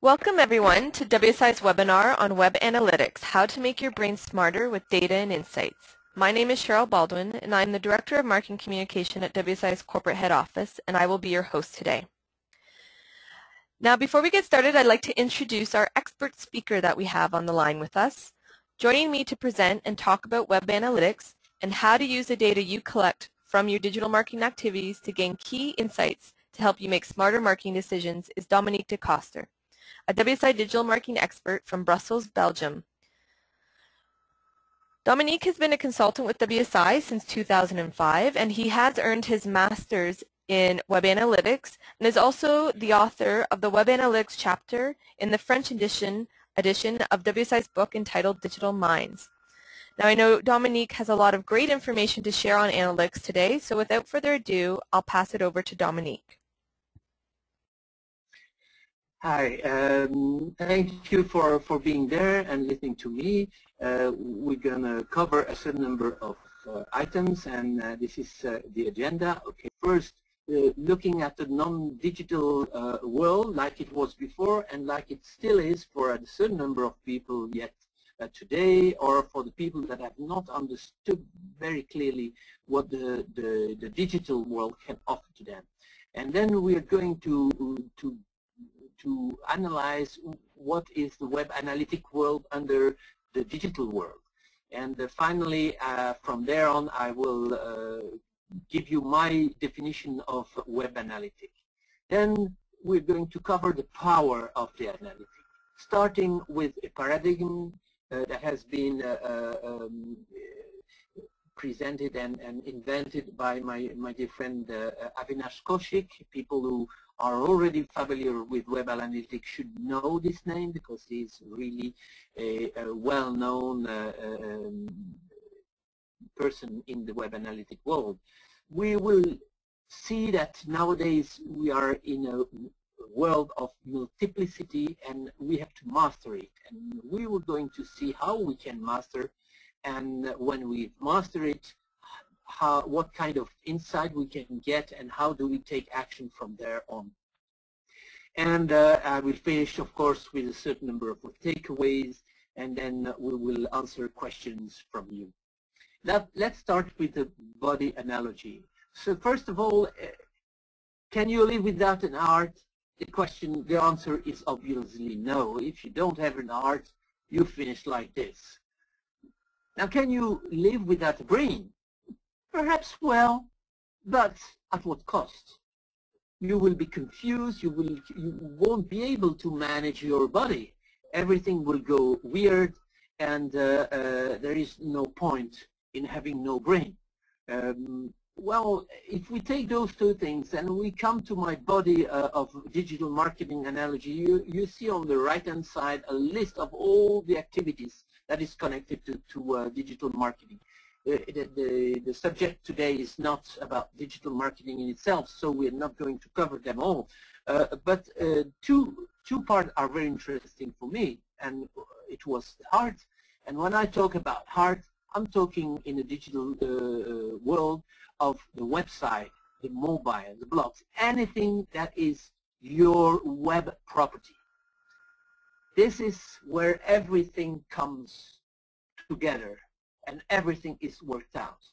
Welcome everyone to WSI's webinar on Web Analytics, How to Make Your Brain Smarter with Data and Insights. My name is Cheryl Baldwin and I'm the Director of Marketing Communication at WSI's Corporate Head Office, and I will be your host today. Now before we get started, I'd like to introduce our expert speaker that we have on the line with us. Joining me to present and talk about Web Analytics and how to use the data you collect from your digital marketing activities to gain key insights to help you make smarter marketing decisions is Dominique De Coster, a WSI digital marketing expert from Brussels, Belgium. Dominique has been a consultant with WSI since 2005, and he has earned his master's in Web Analytics and is also the author of the Web Analytics chapter in the French edition of WSI's book entitled Digital Minds. Now I know Dominique has a lot of great information to share on analytics today, so without further ado, I'll pass it over to Dominique. Hi, thank you for being there and listening to me. We're going to cover a certain number of items, and this is the agenda. Okay, first, looking at the non-digital world like it was before and like it still is for a certain number of people yet today, or for the people that have not understood very clearly what the digital world can offer to them. And then we are going to analyze what is the web analytic world under the digital world. And finally, from there on, I will give you my definition of web analytic. Then we're going to cover the power of the analytic, starting with a paradigm that has been presented and invented by my dear friend Avinash Kaushik. People who are already familiar with web analytics should know this name because he's really a well-known person in the web analytic world. We will see that nowadays we are in a world of multiplicity and we have to master it. And we were going to see how we can master, and when we master it, what kind of insight we can get and how do we take action from there on. And I will finish, of course, with a certain number of takeaways, and then we will answer questions from you. Now, let's start with the body analogy. So first of all, can you live without an heart? The answer is obviously no. If you don't have an heart, you finish like this. Now, can you live without a brain? Perhaps well, but at what cost? You will be confused, you won't be able to manage your body. Everything will go weird, and there is no point in having no brain. Well, if we take those two things and we come to my body of digital marketing analogy, you see on the right-hand side a list of all the activities that is connected to digital marketing. The subject today is not about digital marketing in itself, so we're not going to cover them all. But two parts are very interesting for me, and it was heart. And when I talk about heart, I'm talking in the digital world of the website, the mobile, the blogs, anything that is your web property. This is where everything comes together and everything is worked out.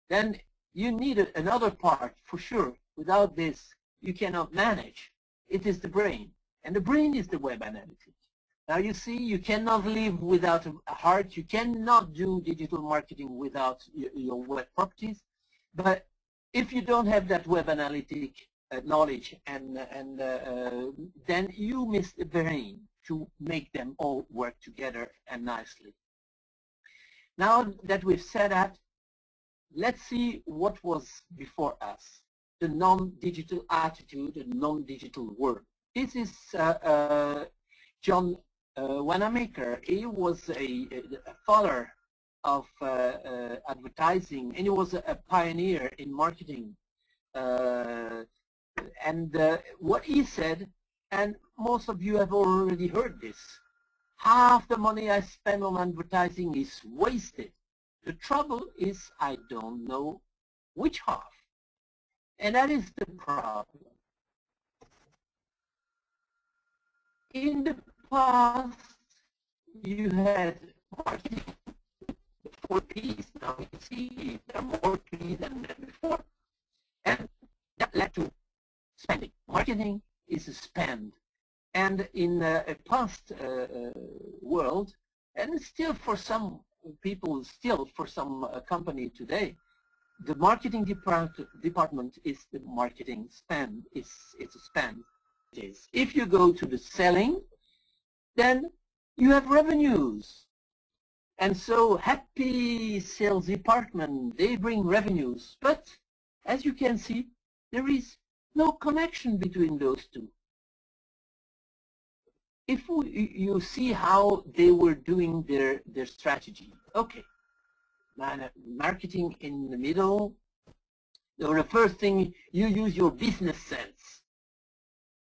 Then you need another part for sure. Without this, you cannot manage. It is the brain, and the brain is the web analytics. Now you see, you cannot live without a heart. You cannot do digital marketing without your web properties. But if you don't have that web analytic knowledge, and then you miss the brain to make them all work together and nicely. Now that we've said that, let's see what was before us, the non-digital attitude and non-digital world. This is John Wanamaker. He was a follower of advertising, and he was a pioneer in marketing. What he said, and most of you have already heard this, half the money I spend on advertising is wasted. The trouble is I don't know which half. And that is the problem. In the past, you had marketing, 4 P's. Now you see there are more P's than before. And that led to spending. Marketing is a spend. And in a past world, and still for some people, still for some company today, the marketing department is the marketing spend. It's a spend. It is. If you go to the selling, then you have revenues. And so happy sales department, they bring revenues. But as you can see, there is no connection between those two. If you see how they were doing their strategy, okay, marketing in the middle, or the first thing, you use your business sense.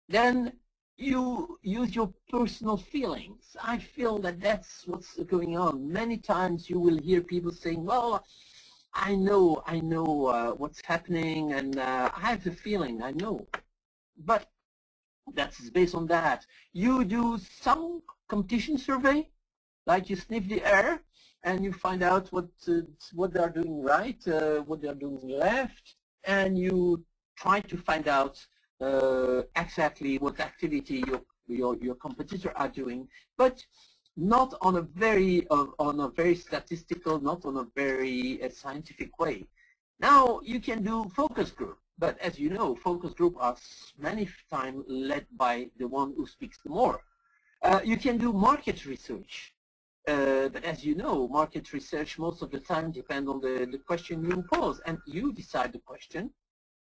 Then you use your personal feelings. I feel that that's what's going on. Many times you will hear people saying, well, I know what's happening, and I have the feeling, I know. But that's based on that. You do some competition survey, like you sniff the air, and you find out what they are doing right, what they are doing left, and you try to find out exactly what activity your competitor are doing, but not on a very statistical, not on a very scientific way. Now you can do focus group. But as you know, focus groups are many times led by the one who speaks the more. You can do market research. But as you know, market research most of the time depends on the question you pose, and you decide the question.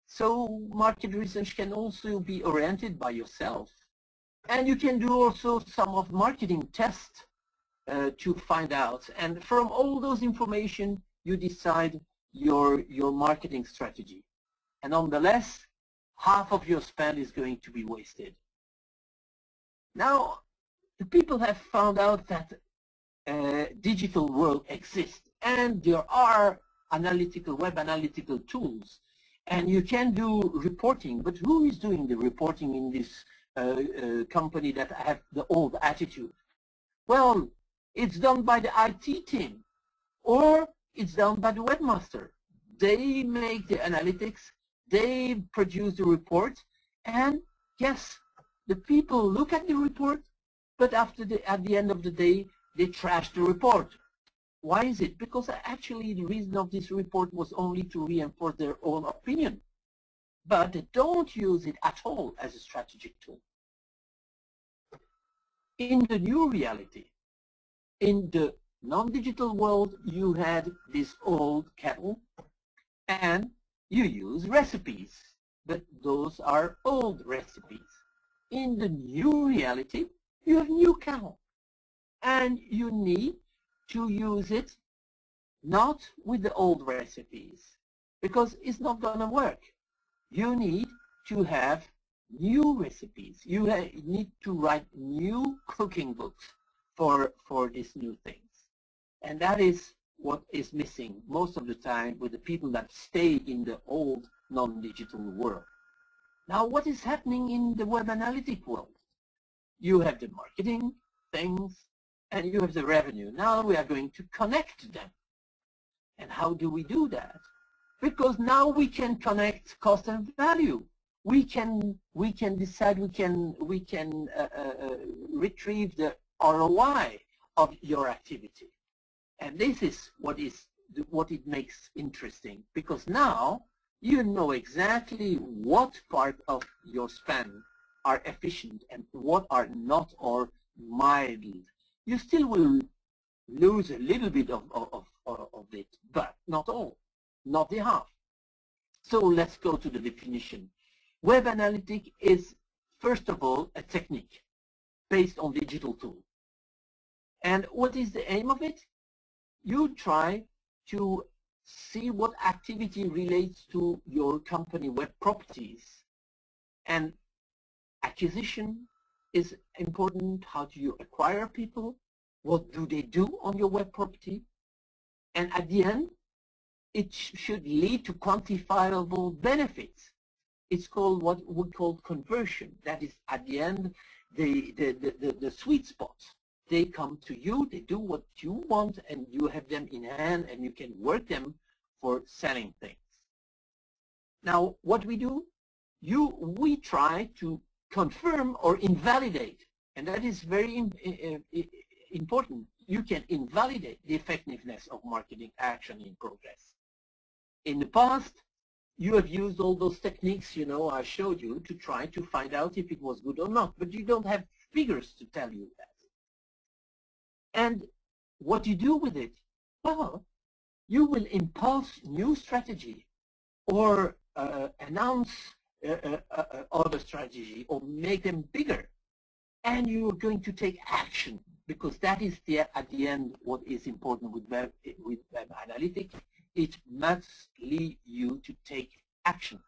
So market research can also be oriented by yourself. And you can do also some of marketing tests to find out. And from all those information, you decide your marketing strategy. And nonetheless, half of your spend is going to be wasted. Now, the people have found out that digital world exists, and there are web analytical tools, and you can do reporting. But who is doing the reporting in this company that have the old attitude? Well, it's done by the IT team, or it's done by the webmaster. They make the analytics. They produce the report, and yes, the people look at the report, but at the end of the day, they trash the report. Why is it? Because actually the reason of this report was only to reinforce their own opinion, but they don't use it at all as a strategic tool. In the new reality, in the non-digital world, you had this old kettle, and you use recipes, but those are old recipes. In the new reality, you have new kettle, and you need to use it not with the old recipes, because it's not going to work. You need to have new recipes. You need to write new cooking books for these new things. And that is what is missing most of the time with the people that stay in the old non-digital world. Now, what is happening in the web analytic world? You have the marketing things, and you have the revenue. Now we are going to connect them. And how do we do that? Because now we can connect cost and value. We can decide, we can retrieve the ROI of your activity. And this is what it makes interesting, because now you know exactly what part of your spend are efficient and what are not, or mild. You still will lose a little bit of it, but not all, not the half. So let's go to the definition. Web analytics is, first of all, a technique based on digital tools. And what is the aim of it? You try to see what activity relates to your company web properties. And acquisition is important. How do you acquire people? What do they do on your web property? And at the end, it should lead to quantifiable benefits. It's called what we call conversion. That is, at the end, the sweet spots. They come to you, they do what you want, and you have them in hand, and you can work them for selling things. Now, what we do, we try to confirm or invalidate, and that is very important. You can invalidate the effectiveness of marketing action in progress. In the past, you have used all those techniques, I showed you, to try to find out if it was good or not, but you don't have figures to tell you that. And what you do with it? Well, you will impulse new strategy or announce other strategy or make them bigger. And you're going to take action, because that is at the end what is important with web analytics. It must lead you to take action.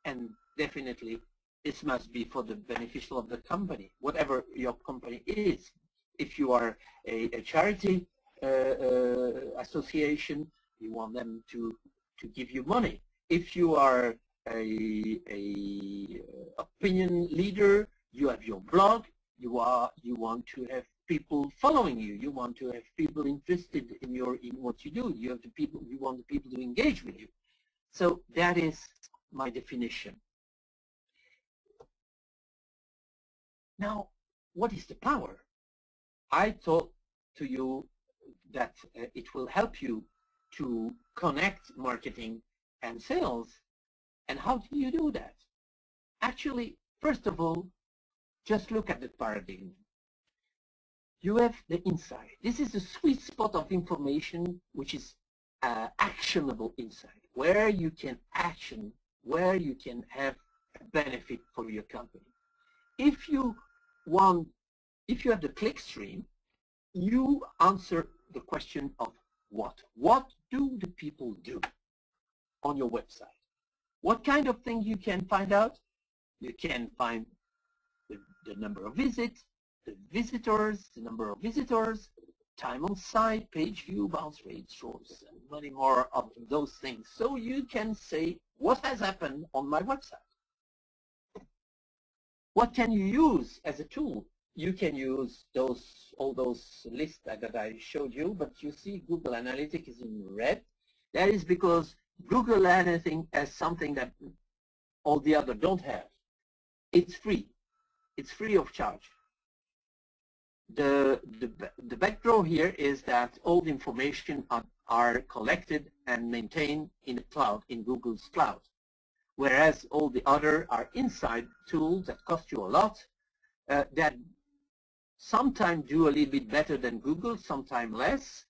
And definitely this must be for the beneficial of the company, whatever your company is. If you are a charity association, you want them to give you money. If you are a opinion leader, you have your blog, you want to have people following you, you want to have people interested in what you do, you want the people to engage with you. So that is my definition. Now, what is the power? I thought to you that it will help you to connect marketing and sales. And how do you do that? Actually, first of all, just look at the paradigm. You have the insight. This is the sweet spot of information, which is actionable insight, where you can action, where you can have a benefit for your company. If you have the click stream, you answer the question of what. What do the people do on your website? What kind of things you can find out? You can find the number of visits, the visitors, the number of visitors, time on site, page view, bounce rate, source, and many more of those things. So you can say, what has happened on my website? What can you use as a tool? You can use all those lists that I showed you, but you see Google Analytics is in red. That is because Google Analytics has something that all the others don't have. It's free. It's free of charge. The background here is that all the information are collected and maintained in the cloud, in Google's cloud, whereas all the other are inside tools that cost you a lot, that sometimes do a little bit better than Google, sometimes less,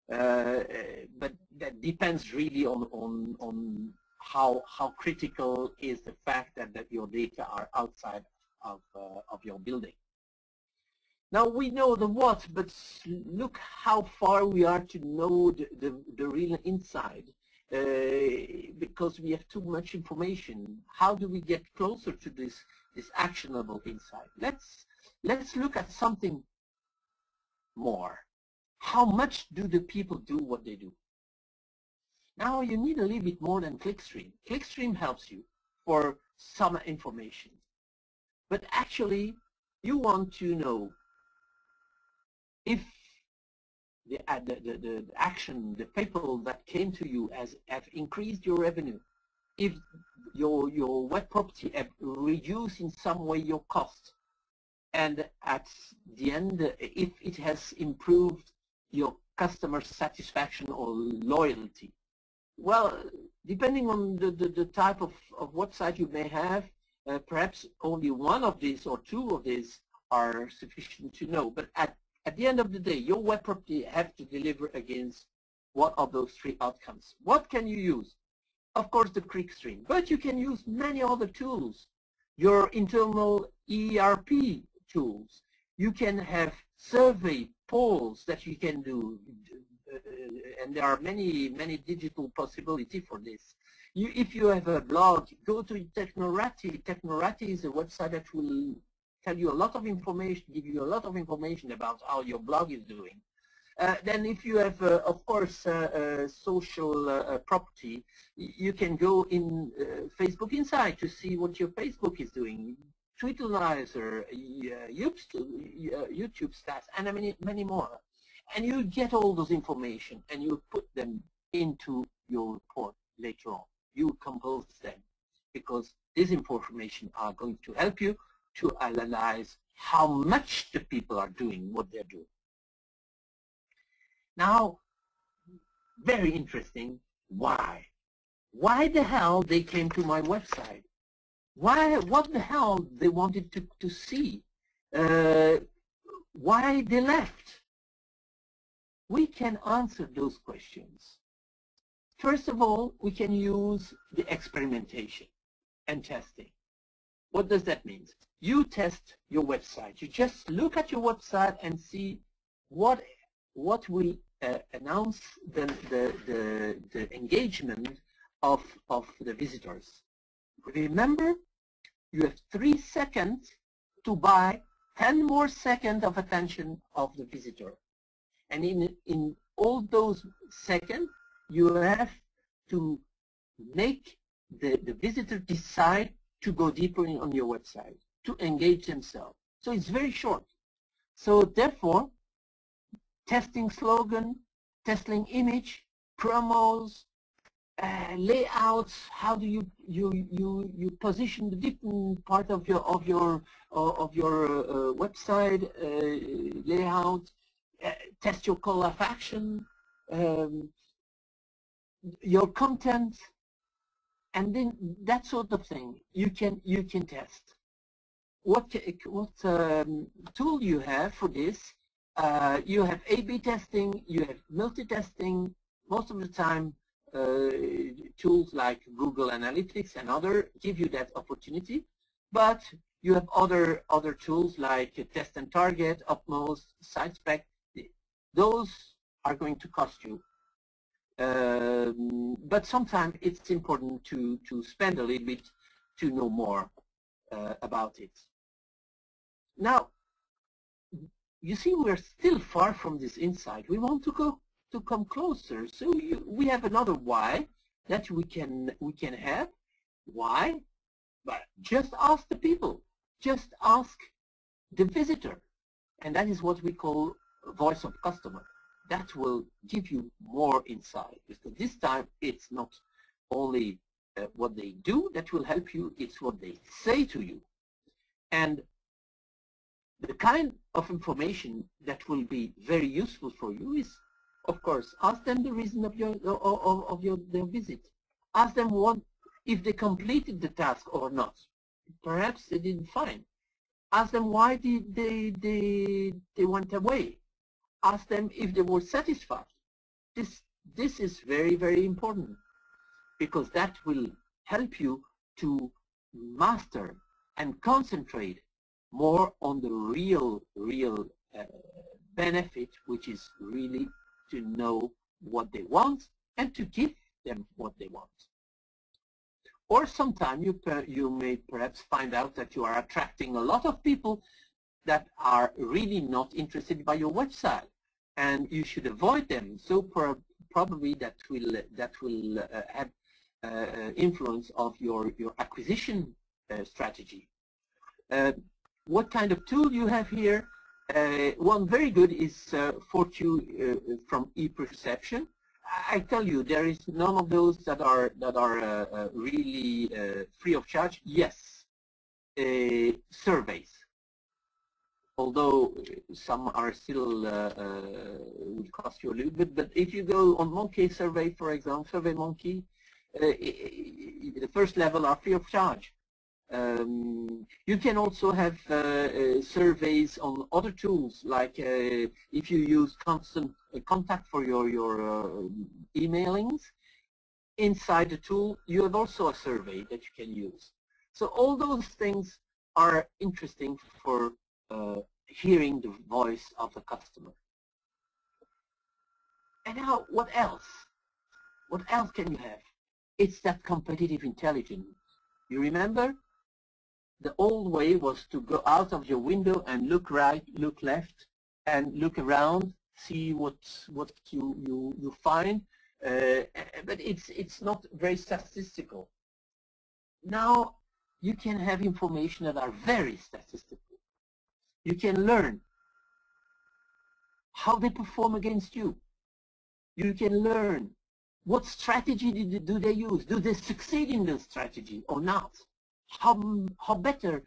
but that depends really on how critical is the fact that your data are outside of your building. Now we know the what, but look how far we are to know the real inside, because we have too much information. How do we get closer to this actionable insight? Let's look at something more. How much do the people do what they do? Now you need a little bit more than Clickstream. Clickstream helps you for some information. But actually, you want to know if the action, the people that came to you have increased your revenue, if your web property have reduced in some way your cost, and at the end, if it has improved your customer satisfaction or loyalty. Well, depending on the type of website you may have, perhaps only one of these or two of these are sufficient to know. But at the end of the day, your web property have to deliver against one of those three outcomes. What can you use? Of course, the Clickstream, but you can use many other tools. Your internal ERP tools. You can have survey polls that you can do, and there are many digital possibilities for this. If you have a blog, go to Technorati. Technorati is a website that will tell you a lot of information, give you a lot of information about how your blog is doing. Then if you have, of course, social property, you can go in Facebook Insight to see what your Facebook is doing. Tweetalizer, YouTube stats, and many more. And you get all those information and you put them into your report later on. You compose them because this information are going to help you to analyze how much the people are doing what they're doing. Now, very interesting, why? Why the hell they came to my website? What the hell they wanted to see? Why they left? We can answer those questions. First of all, we can use the experimentation and testing. What does that mean? You test your website. You just look at your website and see what will announce the engagement of the visitors. Remember, you have 3 seconds to buy 10 more seconds of attention of the visitor. And in all those seconds, you have to make the visitor decide to go deeper on your website, to engage themselves. So it's very short. So therefore, testing slogan, testing image, promos, layouts. How do you position the different part of your website layout? Test your call of action, your content, and then that sort of thing. You can test. What tool you have for this? You have A/B testing. You have multi-testing. Most of the time, tools like Google Analytics and other give you that opportunity, but you have other tools like Test and Target, Upmost, SiteSpec. Those are going to cost you, but sometimes it's important to spend a little bit to know more about it. Now, you see, we're still far from this insight. We want to come closer. So we have another why that we can have. Why? But just ask the people. Just ask the visitor, and that is what we call voice of customer. That will give you more insight, because this time it's not only what they do that will help you, it's what they say to you. And the kind of information that will be very useful for you is, of course, ask them the reason of their visit. Ask them if they completed the task or not. Perhaps they didn't find. Ask them why they went away. Ask them if they were satisfied. This is very, very important, because that will help you to master and concentrate more on the real benefit, which is really to know what they want and to give them what they want. Or sometimes you may perhaps find out that you are attracting a lot of people that are really not interested by your website, and you should avoid them. So probably that will have influence of your acquisition strategy. What kind of tool you have here? One very good is Fortune from ePerception. I tell you, there is none of those that are really free of charge. Yes, surveys. Although some are still will cost you a little bit, but if you go on Monkey Survey, for example, SurveyMonkey, the first level are free of charge. You can also have surveys on other tools, like if you use Constant Contact for your emailings. Inside the tool, you have also a survey that you can use. So all those things are interesting for hearing the voice of the customer. And now, what else? What else can you have? It's that competitive intelligence. You remember? The old way was to go out of your window and look right, look left, and look around, see what you find, but it's not very statistical. Now you can have information that are very statistical. You can learn how they perform against you. You can learn what strategy do they use. Do they succeed in the strategy or not? How better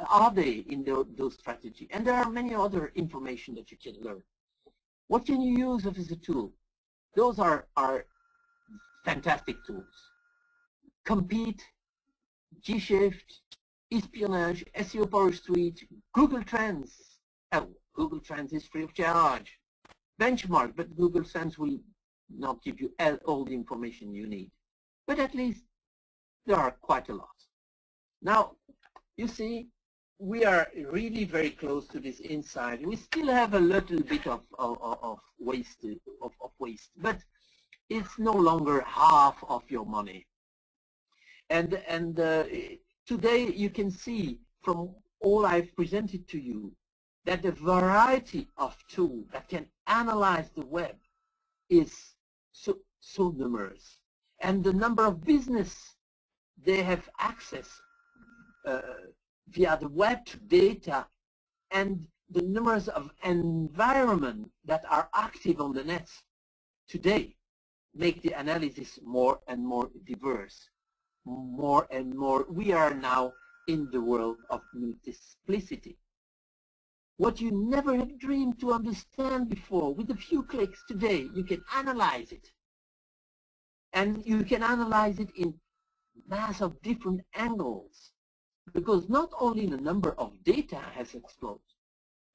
are they in those strategy? And there are many other information that you can learn. What can you use as a tool? Those are fantastic tools. Compete, G-Shift, Espionage, SEO Power Suite, Google Trends. Oh, Google Trends is free of charge. Benchmark, but Google Trends will not give you all the information you need. But at least there are quite a lot. Now, you see, we are really very close to this insight. We still have a little bit of waste, but it's no longer half of your money. And today you can see from all I've presented to you that the variety of tools that can analyze the web is so numerous, and the number of business they have access via the web to data, and the numbers of environments that are active on the net today make the analysis more and more diverse, more and more. We are now in the world of multiplicity. What you never have dreamed to understand before, with a few clicks today, you can analyze it. And you can analyze it in mass of different angles. Because not only the number of data has exploded,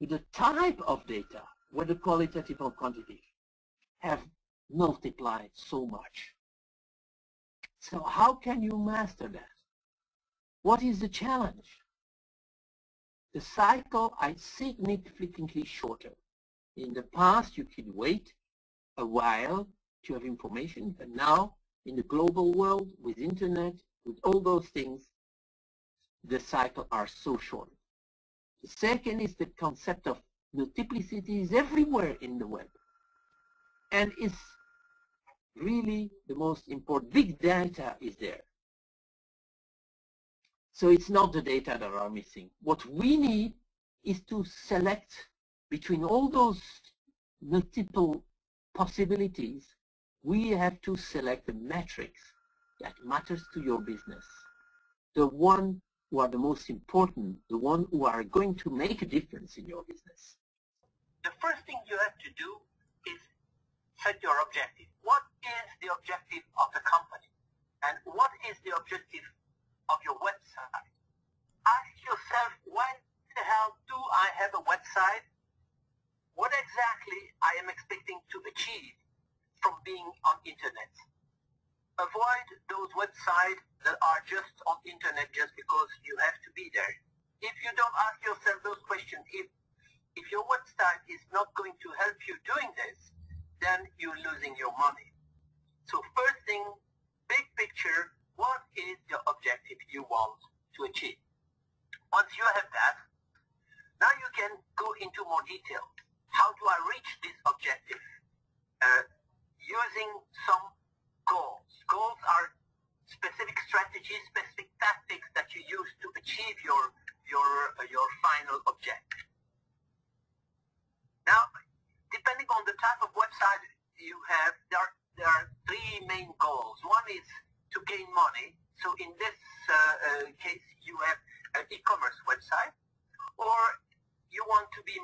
but the type of data, whether qualitative or quantitative, have multiplied so much. So how can you master that? What is the challenge? The cycle is significantly shorter. In the past, you could wait a while to have information, but now, in the global world, with internet, with all those things, the cycles are so short. The second is the concept of multiplicity is everywhere in the web. And it's really the most important. Big data is there. So it's not the data that are missing. What we need is to select between all those multiple possibilities. We have to select the metrics that matters to your business. The one who are the most important, the one who are going to make a difference in your business. The first thing you have to do is set your objective. What is the objective of the company? And what is the objective of your website? Ask yourself, why the hell do I have a website? What exactly I am expecting to achieve from being on internet? Avoid those websites that are just on internet just because you have to be there. If you don't ask yourself those questions, if your website is not going to help you doing this, then you're losing your money. So first thing, big picture, what is the objective you want to achieve? Once you have that, now you can go into more detail. How do I reach this objective? Using some goals. Goals are specific strategies, specific tactics that you use to achieve your final objective. Now, depending on the type of website you have, there are three main goals. One is to gain money. So in this case, you have an e-commerce website, or you want to be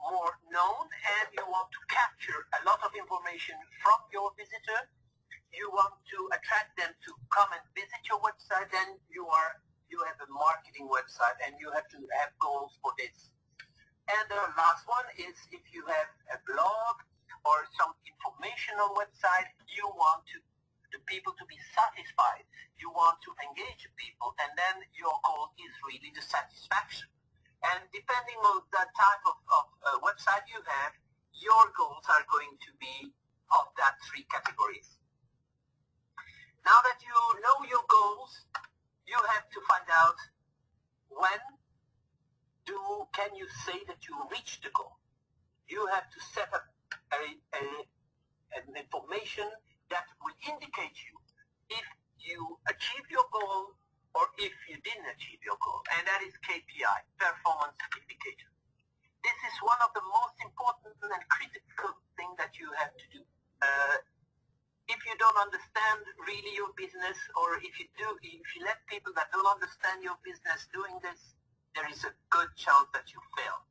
more known and you want to capture a lot of information from your visitor. You want to attract them to come and visit your website, then you have a marketing website and you have to have goals for this. And the last one is if you have a blog or some informational website, you want the people to be satisfied. You want to engage people, and then your goal is really the satisfaction. And depending on the type of website you have, your goals are going to be of that three categories. Now that you know your goals, you have to find out when can you say that you reached the goal. You have to set up an information that will indicate you if you achieve your goal or if you didn't achieve your goal, and that is KPI, performance indicator. This is one of the most important and critical things that you have to do. If you don't understand really your business, or if you let people that don't understand your business doing this, there is a good chance that you fail.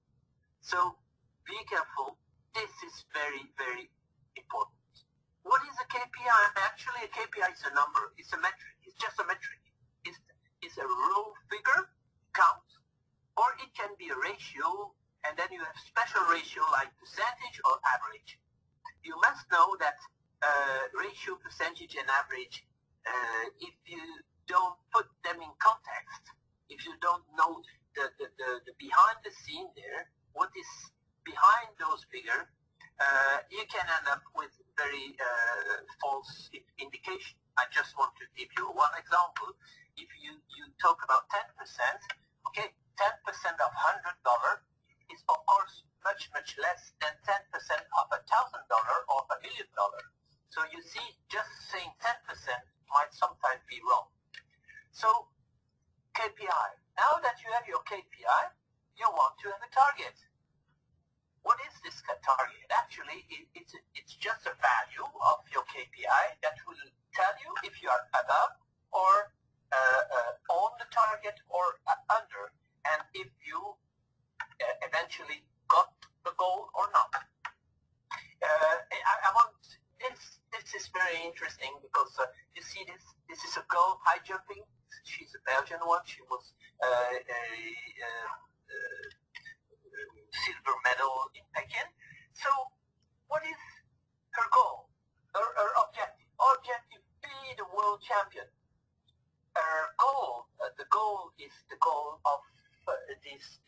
So be careful. This is very, very important. What is a KPI? Actually, a KPI is a number. It's a metric. It's just a metric. It's a raw figure, count, or it can be a ratio, and then you have special ratio like percentage or average. You must know that ratio, percentage, and average, if you don't put them in context, if you don't know the behind the scene there, what is behind those figures, you can end up with very false indication. I just want to give you one example. If you talk about 10%, okay, 10% of $100 is of course much less than 10% of $1,000 or $1 million. So you see, just saying 10% might sometimes be wrong. So KPI. Now that you have your KPI, you want to have a target. What is this target? Actually, it's just a value of your KPI that will tell you if you are above or on the target or under, and if you eventually got the goal or not. I want this. This is very interesting because you see this. This is a girl high jumping. She's a Belgian one. She was silver medal in Peking. So, what is her goal? Her objective? Objective: be the world champion. Her goal. The goal is the goal of this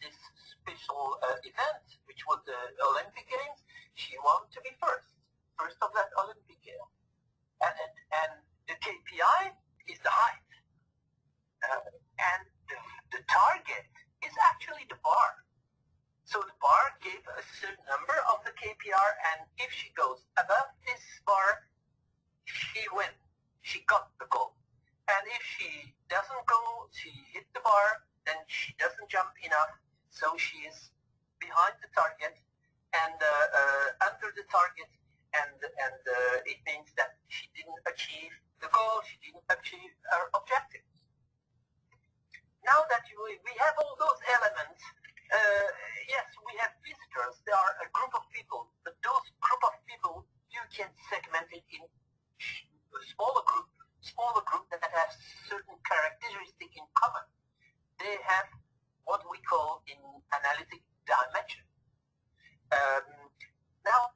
special event, which was the Olympic Games. She wanted to be first of that Olympic Game, and the KPI is the height, and the target is actually the bar. So the bar gave a certain number of the KPI, and if she goes above this bar, she wins. She got the goal. And if she doesn't go, she hit the bar, then she doesn't jump enough, so she is behind the target and under the target, and it means that she didn't achieve the goal, she didn't achieve her objectives. Now that we have all those elements, yes, we have visitors. There are a group of people, but those group of people, you can segment it in a smaller group that has certain characteristics in common. They have what we call in analytic dimension. Now,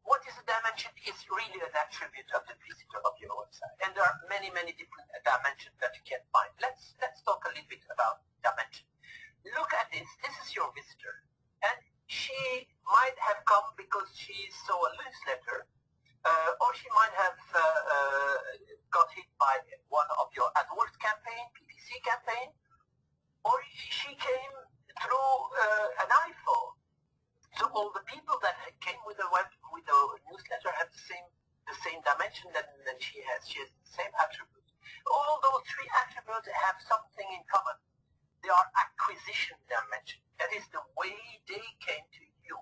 what is a dimension? Is really an attribute of the visitor of your website, and there are many different dimensions that you can find. Let's talk a little bit about dimension. Look at this. This is your visitor, and she might have come because she saw a newsletter, or she might have got hit by one of your AdWords campaign, PPC campaign, or she came through an iPhone. So all the people that came with the newsletter have the same dimension that she has. She has the same attributes. All those three attributes have something in common. They are acquisition dimension. That is the way they came to you.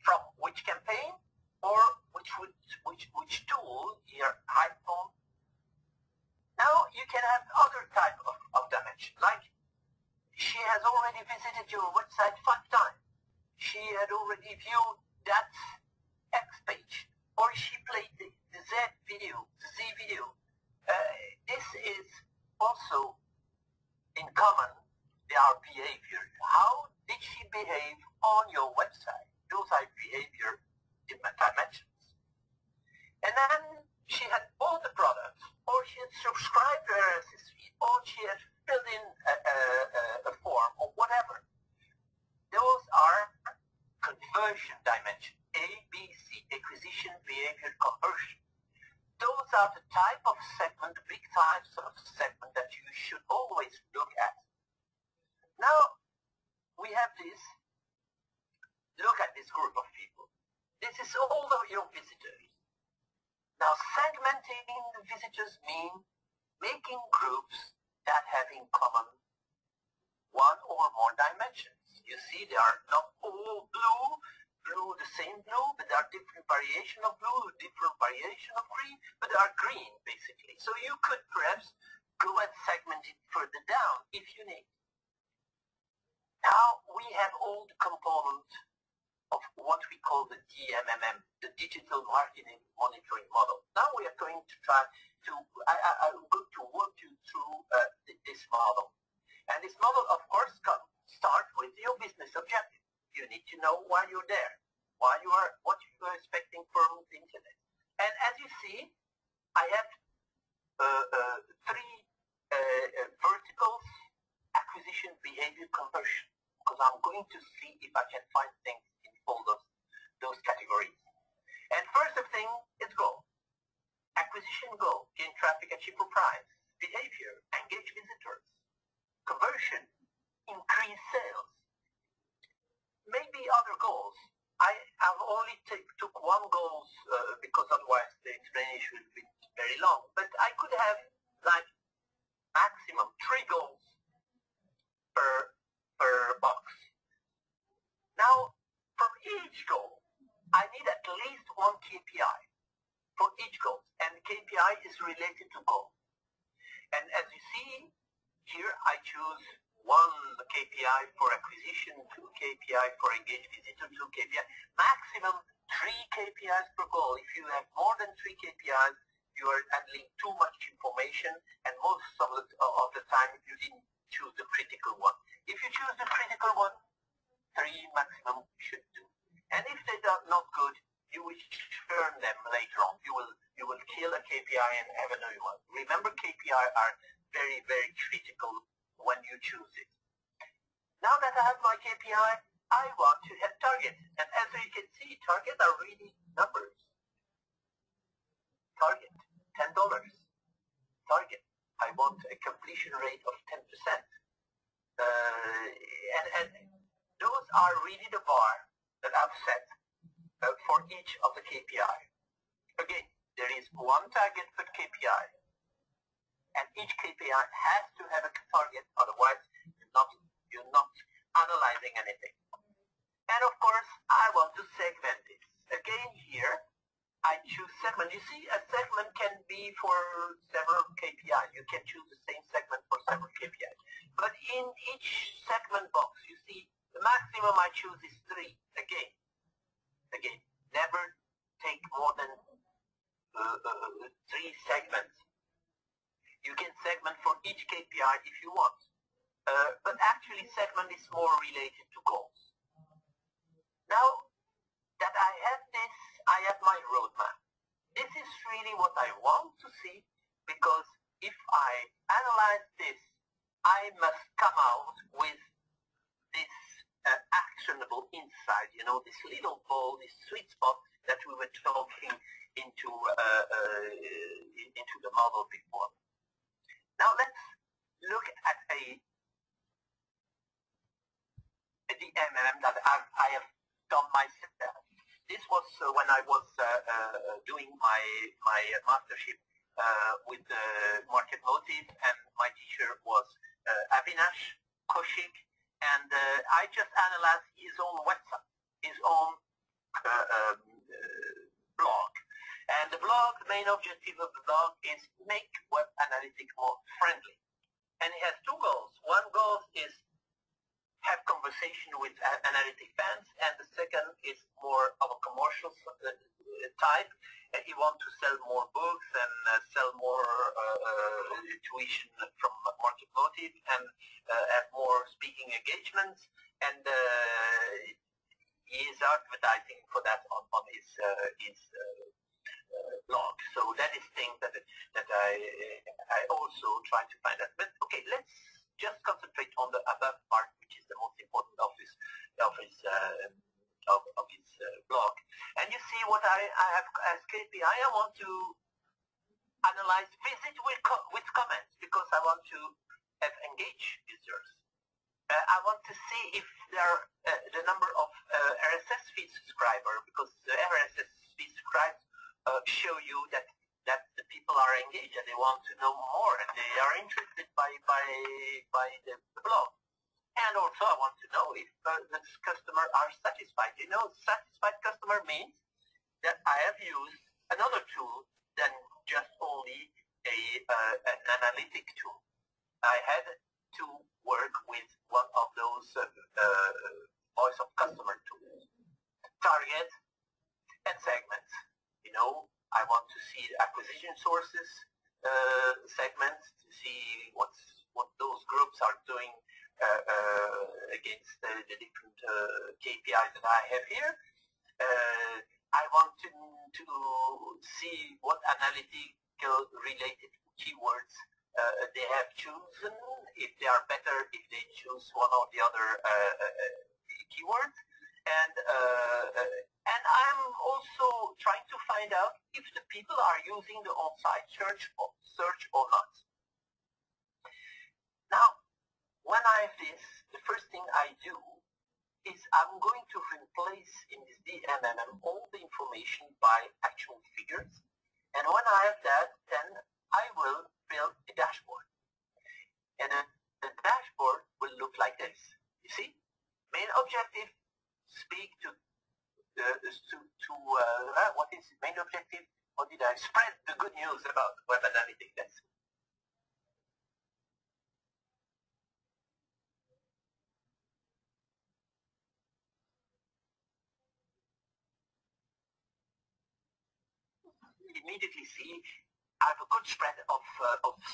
From which campaign or which tool, your iPhone. Now you can have other type of dimension, like she has already visited your website 5 times. She had already viewed that X page, or she played the Z video. This is also in common their behavior. How did she behave on your website? Those are behavior dimensions. And then she had bought the product, or she had subscribed to her RSS feed, or she had filled in a form, or whatever. Those are conversion dimension, A, B, C, acquisition, behavior, conversion. Those are the type of segment, the big types of segment that you should always look at. Now, we have this. Look at this group of people. This is all of your visitors. Now, segmenting the visitors means making groups that have in common one or more dimensions. You see, they are not all blue, the same blue, but there are different variation of blue, different variation of green, but they are green, basically. So you could perhaps go and segment it further down if you need. Now we have all the components of what we call the DMMM, the Digital Marketing Monitoring Model. Now we are going to try to, I'm going to walk you through this model. And this model, of course, starts with your business objective. You need to know why you're there, why you are, what you are expecting from the internet. And as you see, I have three verticals: acquisition, behavior, conversion, because I'm going to see if I can find things in all those categories. And first thing is goal. Acquisition goal, gain traffic at cheaper price. Behavior, engage visitors. Conversion, increase sales. Maybe other goals. I've only took one goal because otherwise the explanation would be very long. But I could have like maximum 3 goals per box. Now, from each goal, I need at least one KPI for each goal, and KPI is related to goal. And as you see here, I choose 1 KPI for acquisition, 2 KPI for engaged visitor, 2 KPI, maximum 3 KPIs per goal. If you have more than 3 KPIs, you are handling too much information, and most of the time you didn't choose the critical one. If you choose the critical one, 3 maximum should do. And if they are not good, you will churn them later on. You will kill a KPI and have a new one. Remember, KPI are very, very critical when you choose it. Now that I have my KPI, I want to have targets. And as you can see, targets are really numbers. Target, $10. Target, I want a completion rate of 10%. And those are really the bar that I've set for each of the KPI. Again, there is 1 target per KPI, and each KPI has to have a target, otherwise you're not analyzing anything. And of course, I want to segment it. Again here, I choose segment. You see, a segment can be for several KPIs. You can choose the same segment for several KPIs. But in each segment box, you see, the maximum I choose is 3. Again, never take more than 3 segments. You can segment for each KPI if you want. But actually, segment is more related to goals. Now that I have this, I have my roadmap. This is really what I want to see, because if I analyze this, I must come out with this actionable insight, you know, this little ball, this sweet spot that we were talking into the model before. Now let's look at a DMMM that I have done myself. This was when I was doing my mastership with Market Motive, and my teacher was Avinash, Kaushik, and I just analyzed his own website, his own blog. And the blog, the main objective of the blog is make web analytics more friendly. And it has 2 goals. One goal is have conversation with analytic fans, and the second is more of a commercial type. You want to sell more books and sell more tuition from Market Motive, and have more speaking engagements, and he is advertising for that on his blog. So that is things that I also try to find out. But okay, let's just concentrate on the above part, which is the most important of his blog. And you see what I have as KPI. I want to analyze visit with comments, because I want to have engaged users. I want to see if there are the number of RSS feed subscribers, because the RSS feed subscribers show you that the people people are engaged and they want to know more and they are interested by the blog. And also I want to know if the customer are satisfied. You know, satisfied customer means that I have used another tool than just only an analytic tool. I had to work with one of those voice of customer tools. Target and segments. You know, I want to see the acquisition sources segments to see what those groups are doing against the different KPIs that I have here. I want to see what analytical related keywords they have chosen, if they are better if they choose one or the other keywords. And I'm also trying to find out if the people are using the on-site search or not. Now, when I have this, the first thing I do is I'm going to replace in this DMMM all the information by actual figures. And when I have that, then I will build a dashboard. And the dashboard will look like this. You see? Main objective, speak to what is the main objective? What did I spread the good news about web analytics? That's immediately see I have a good spread of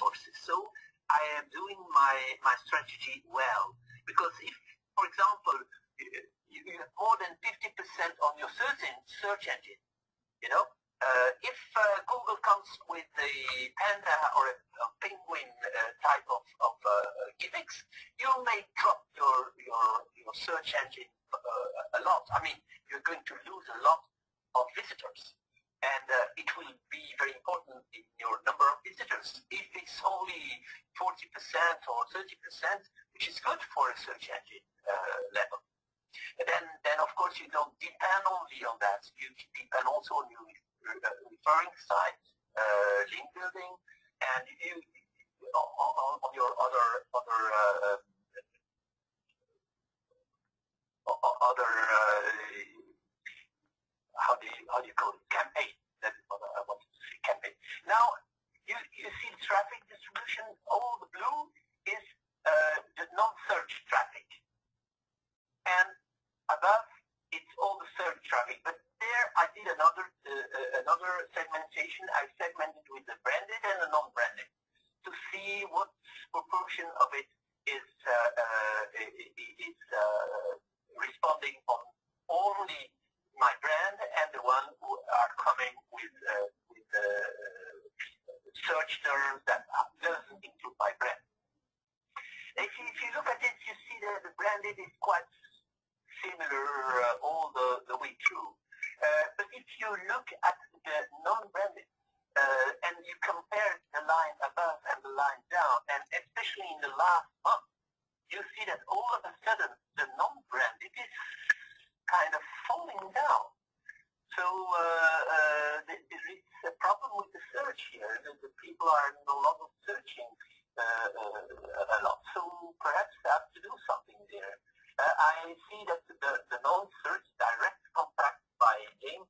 sources. So I am doing my strategy well. Because if, for example, you have more than 50% on your search engine, you know, if Google comes with a panda or a penguin type of gimmicks, you may drop your search engine a lot. I mean, you're going to lose a lot of visitors. And it will be very important in your number of visitors. If it's only 40% or 30%, which is good for a search engine level, and then of course you don't depend only on that. You depend also on your referring sites, link building, and you on your other how do you call it? Campaign. That's what I wanted to say, campaign. Now, you see the traffic distribution. All the blue is the non-search traffic. And above, it's all the search traffic. But there I did another segmentation. I segmented with the branded and the non-branded to see what proportion of it is responding on only my brand and the one who are coming with search terms that doesn't include my brand. If you look at it, you see that the branded is quite similar all the way through. But if you look at the non-branded and you compare the line above and the line down, and especially in the last month, you see that all of a sudden the non-branded is kind of falling down. So there is a problem with the search here. The people are no longer searching a lot. So perhaps I have to do something there. I see that the non-search direct contact by name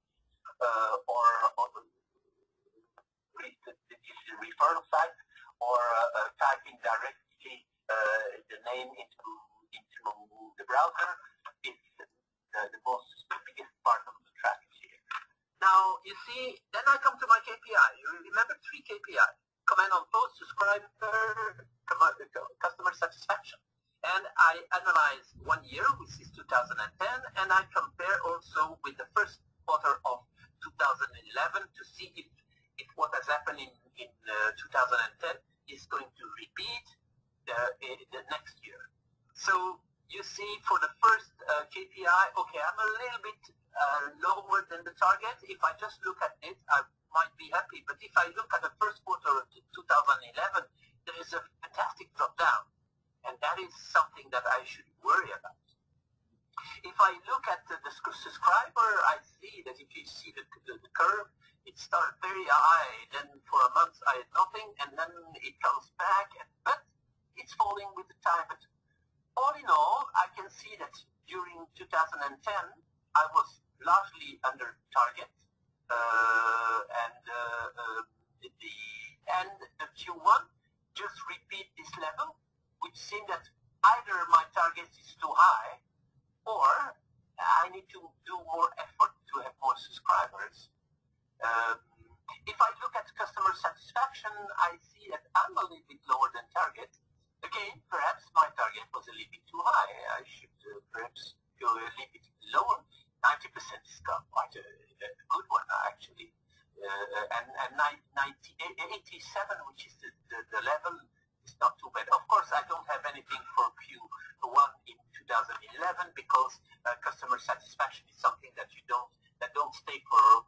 or the referral site or typing directly the name into the browser is the biggest part of the traffic here. Now, you see, then I come to my KPI. You remember 3 KPI. Comment on post, subscriber, customer satisfaction. And I analyze 1 year, which is 2010, and I compare also with the first quarter of 2011 to see if what has happened in 2010 is going to repeat the next year. So you see for the first KPI, okay, I'm a little bit lower than the target. If I just look at it, I might be happy. But if I look at the first quarter of 2011, there is a fantastic drop down. And that is something that I should worry about. If I look at the subscriber, I see that if you see the curve, it's started very high, then for a month I had nothing, and then it comes back, but it's falling with the time. But all in all, I can see that during 2010, I was largely under target, and the Q1 just repeat this level, which seemed that either my target is too high, or I need to do more effort to have more subscribers. If I look at customer satisfaction, I see that I'm a little bit lower than target. Again, perhaps my target was a little bit too high. I should perhaps go a little bit lower. 90% is quite a good one, actually. And 87, which is the level, is not too bad. Of course, I don't have anything for Q1 in 2011 because customer satisfaction is something that don't stay for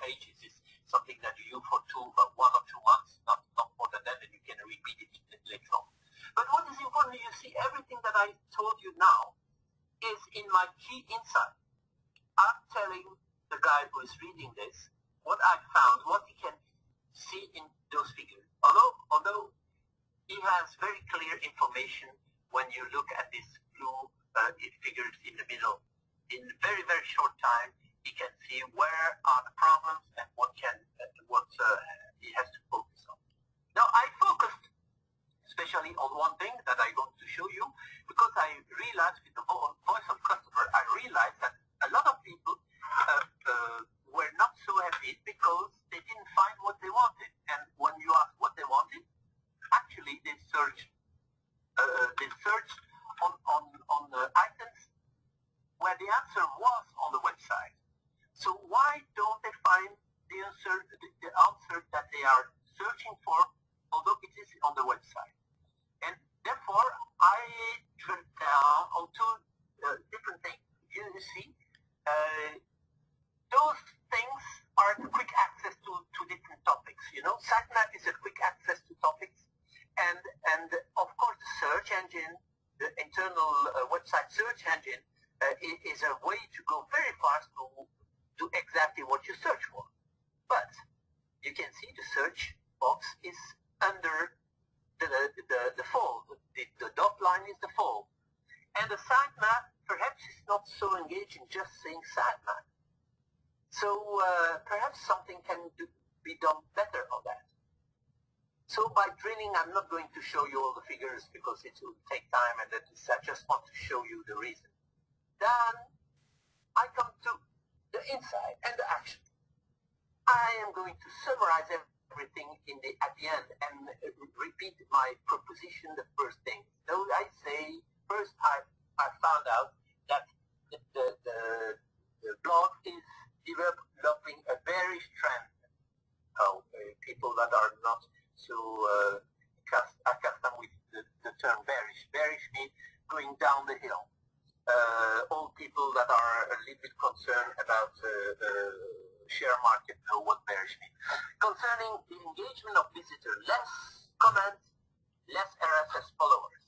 ages. It's something that you use for 1 or 2 months, not more than that, and you can repeat it later on. But what is important, you see, everything that I told you now is in my key insight. I'm telling the guy who is reading this what I found, what he can see in those figures. Although he has very clear information when you look at these blue figures in the middle. In very, very short time, he can see where are the problems and what he has to focus on. Now, I focused especially on one thing that I'm going to show you, because I realized with the voice of customer, I realized that a lot of people were not so happy because they didn't find what they wanted. And when you ask what they wanted, actually they searched on the items where the answer was on the website. So why don't they find the answer that they are searching for, although it is on the website? And therefore, I drilled down on two different things. You see, those things are the quick access to different topics. You know, sitemap is a quick access to topics, and of course the search engine, the internal website search engine, is a way to go very fast to do exactly what you search for. But you can see the search box is under the fold. The dot line is the fold. And the sitemap perhaps is not so engaging just saying sitemap. So perhaps something can be done better on that. So by drilling, I'm not going to show you all the figures because it will take time, and I just want to show you the reason. Then I come to the insight and the action. I am going to summarize everything at the end and repeat my proposition, the first thing. So I say, first I found out that the blog is developing a bearish trend. People that are not so accustomed with the term bearish. Bearish means going down the hill. All people that are a little bit concerned about share market know what bearish means. Concerning the engagement of visitors, less comments, less RSS followers.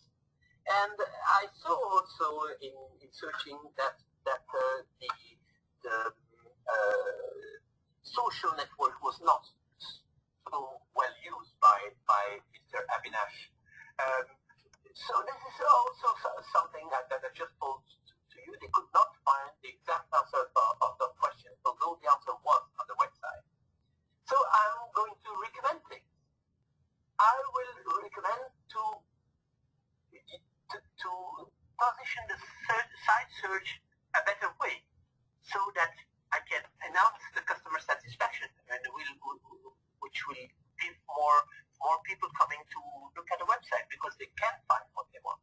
And I saw also in searching that the social network was not so well used by Mr. Avinash. So this is also something that I just told to you. They could not find the exact answer of the question, although the answer was on the website. So I'm going to recommend things. I will recommend to position the site search a better way, so that I can announce the customer satisfaction, and which will give more people coming to look at the website because they can find what they want.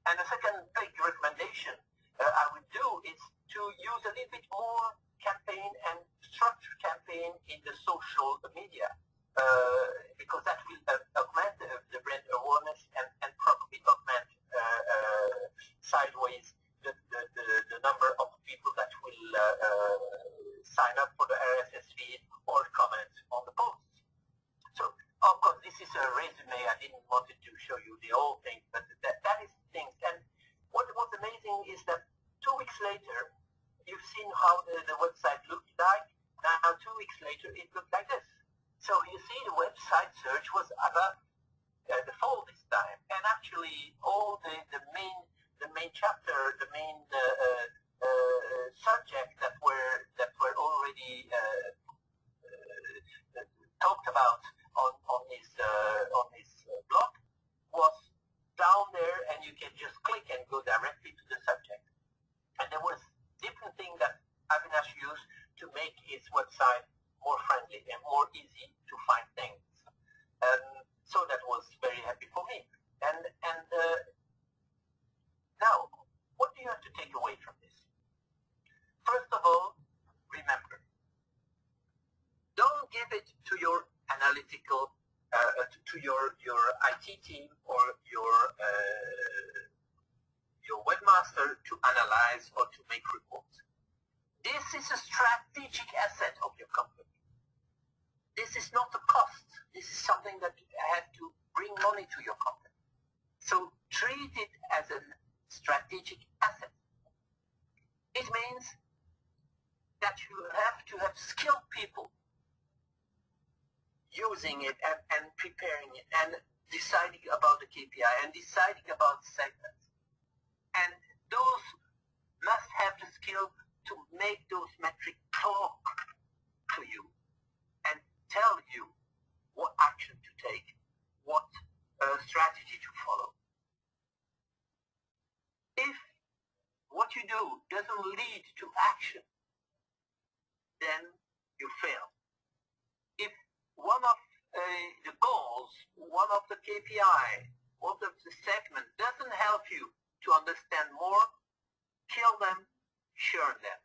And the second big recommendation I would do is to use a little bit more campaign and structured campaign in the social media, because that will augment the brand awareness and probably augment sideways the number of people that will sign up for the RSS feed or comment on the posts. So, of course, this is a resume. I didn't want to show you the whole thing, but that is things. And what's amazing is that 2 weeks later, you've seen how the website looked like. Now 2 weeks later, it looked like this. So you see, the website search was about the fall this time, and actually all the main chapter, the main subject that were already talked about on his blog was down there, and you can just click and go directly to the subject. And there was different things that Avinash used to make his website more friendly and more easy to find things. So that was very happy for me. And now, what do you have to take away from this? First of all, remember, don't give it to your analytical, to your IT team or your webmaster to analyze or to make reports. This is a strategic asset of your company. This is not a cost. This is something that has to bring money to your company. So treat it as a strategic asset. It means that you have to have skilled people using it and preparing it and deciding about the KPI and deciding about segments. And those must have the skill to make those metrics talk to you and tell you what action to take, what strategy to follow. If what you do doesn't lead to action, then you fail. If one of the goals, one of the KPI, one of the segment doesn't help you to understand more, kill them, share them.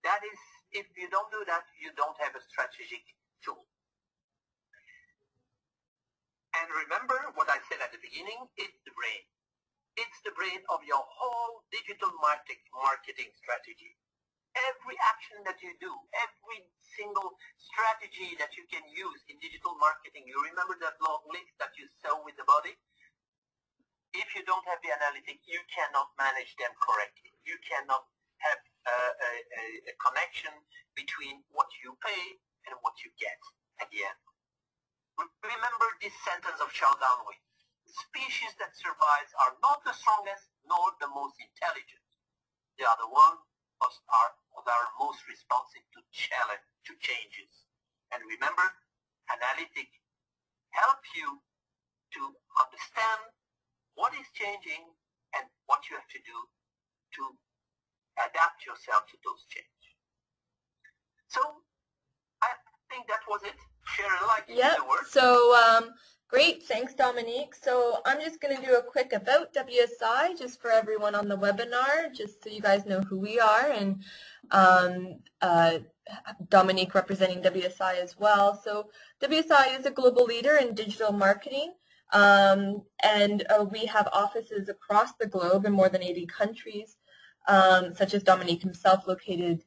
That is, if you don't do that, you don't have a strategic tool. And remember what I said at the beginning, it's the brain. It's the brain of your whole digital marketing strategy. Every action that you do, every single strategy that you can use in digital marketing, you remember that long list that you saw with the body? If you don't have the analytics, you cannot manage them correctly. You cannot have a connection between what you pay and what you get at the end. Remember this sentence of Charles Darwin. Species that survive are not the strongest nor the most intelligent. They are the ones that are most responsive to changes. And remember, analytics help you to understand what is changing and what you have to do to adapt yourself to those changes. So I think that was it. Cheryl, I give you the word. So great, thanks Dominique. So I'm just going to do a quick about WSI just for everyone on the webinar, just so you guys know who we are, and Dominique representing WSI as well. So WSI is a global leader in digital marketing, and we have offices across the globe in more than 80 countries, such as Dominique himself located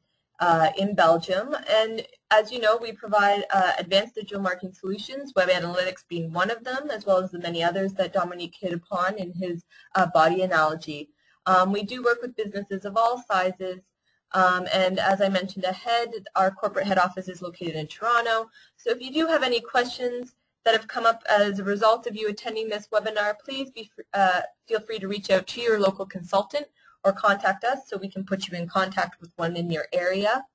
in Belgium. And as you know, we provide advanced digital marketing solutions, web analytics being one of them, as well as the many others that Dominique hit upon in his body analogy. We do work with businesses of all sizes, and as I mentioned ahead, our corporate head office is located in Toronto. So if you do have any questions that have come up as a result of you attending this webinar, please feel free to reach out to your local consultant or contact us so we can put you in contact with one in your area.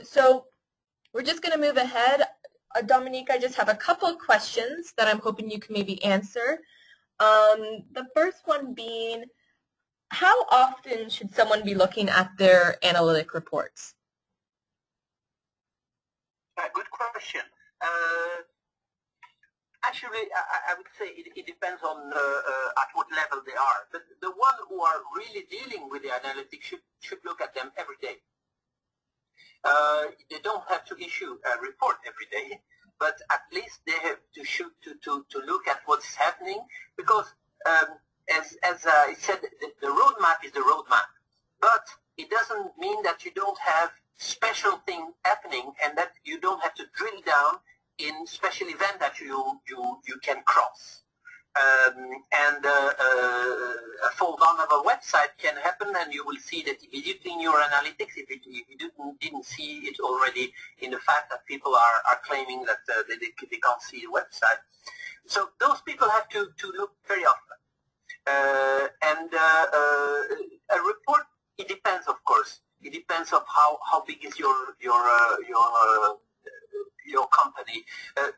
So we're just going to move ahead. Dominique, I just have a couple of questions that I'm hoping you can maybe answer. The first one being, how often should someone be looking at their analytic reports? Good question. Actually, I would say it depends on at what level they are. But the ones who are really dealing with the analytics should look at them every day. They don't have to issue a report every day, but at least they have to look at what's happening, because as I said, the roadmap is the roadmap. But it doesn't mean that you don't have special things happening and that you don't have to drill down in special event that you can cross. For fall down of a website can happen, and you will see that immediately in your analytics, if you didn't see it already in the fact that people are claiming that they can't see the website. So those people have to look very often. A report, it depends, of course. It depends of how big is your company.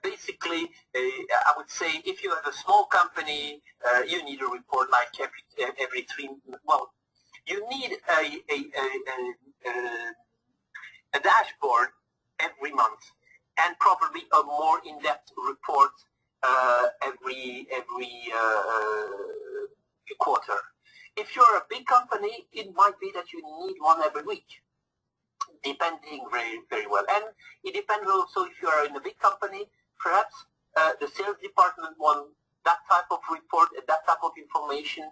Basically, I would say if you have a small company, you need a report like every 3. Well, you need a dashboard every month, and probably a more in-depth report every quarter. If you're a big company, it might be that you need one every week, depending very, very well. And it depends also if you are in a big company, perhaps the sales department wants that type of report, that type of information.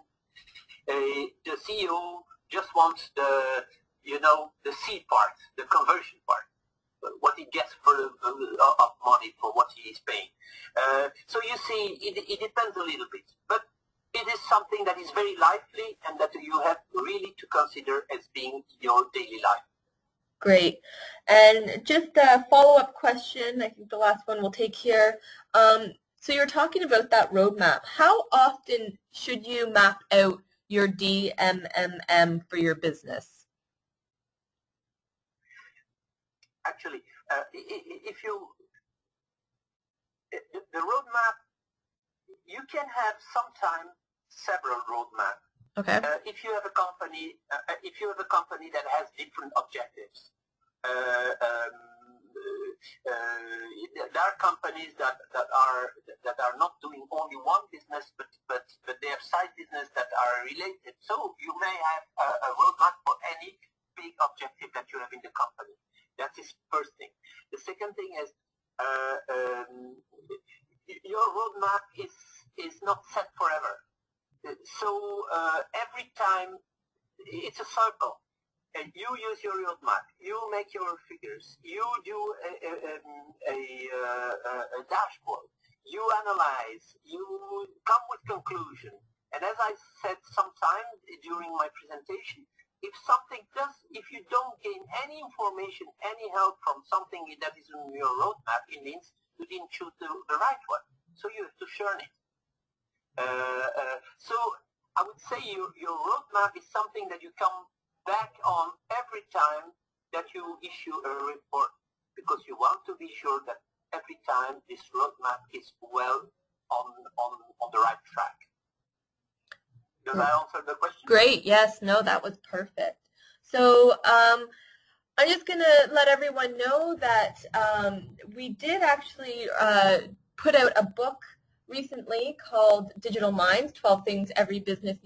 The CEO just wants the C part, the conversion part, what he gets for of money for what he is paying. So you see, it depends a little bit, but it is something that is very lively and that you have really to consider as being your daily life. Great. And just a follow-up question, I think the last one we'll take here. So you're talking about that roadmap. How often should you map out your DMMM for your business? Actually, if you, the roadmap, you can have sometimes several roadmaps. Okay. If you have a company, that has different objectives, there are companies that are not doing only one business, but they have side business that are related. So you may have a roadmap for any big objective that you have in the company. That is first thing. The second thing is your roadmap is not set forever. So every time it's a circle. And you use your roadmap, you make your figures, you do a dashboard, you analyze, you come with conclusion. And as I said sometime during my presentation, if you don't gain any information, any help from something that is in your roadmap, it means you didn't choose the right one. So you have to churn it. So I would say your roadmap is something that you come back on every time that you issue a report, because you want to be sure that every time this roadmap is well on the right track. Does that answer the question? Great. Yes. No, that was perfect. So I'm just going to let everyone know that we did actually put out a book recently called Digital Minds, 12 Things Every Business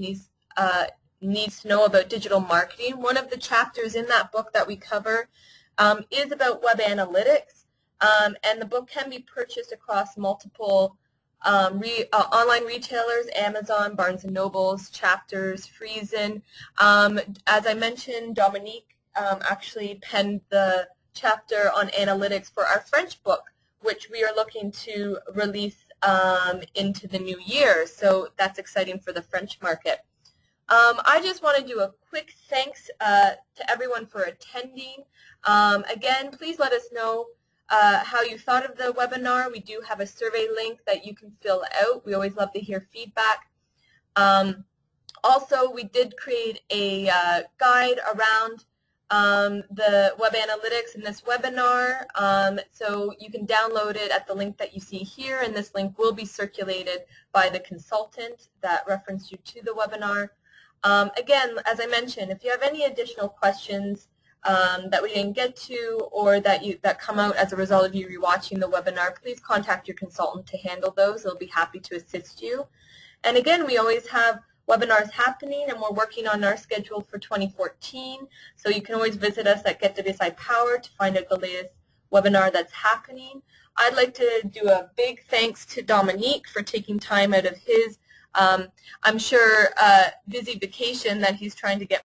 Needs to Know About Digital Marketing. One of the chapters in that book that we cover is about web analytics, and the book can be purchased across multiple online retailers, Amazon, Barnes & Nobles, Chapters, Friesen. As I mentioned, Dominique actually penned the chapter on analytics for our French book, which we are looking to release into the new year. So that's exciting for the French market. I just want to do a quick thanks to everyone for attending. Again, please let us know how you thought of the webinar. We do have a survey link that you can fill out. We always love to hear feedback. Also, we did create a guide around the web analytics in this webinar, so you can download it at the link that you see here, and this link will be circulated by the consultant that referenced you to the webinar. Again, as I mentioned, if you have any additional questions that we didn't get to, or that come out as a result of you rewatching the webinar, please contact your consultant to handle those. They'll be happy to assist you. And again, we always have webinars happening, and we're working on our schedule for 2014. So you can always visit us at Get WSI Power to find out the latest webinar that's happening. I'd like to do a big thanks to Dominique for taking time out of his, I'm sure, busy vacation that he's trying to get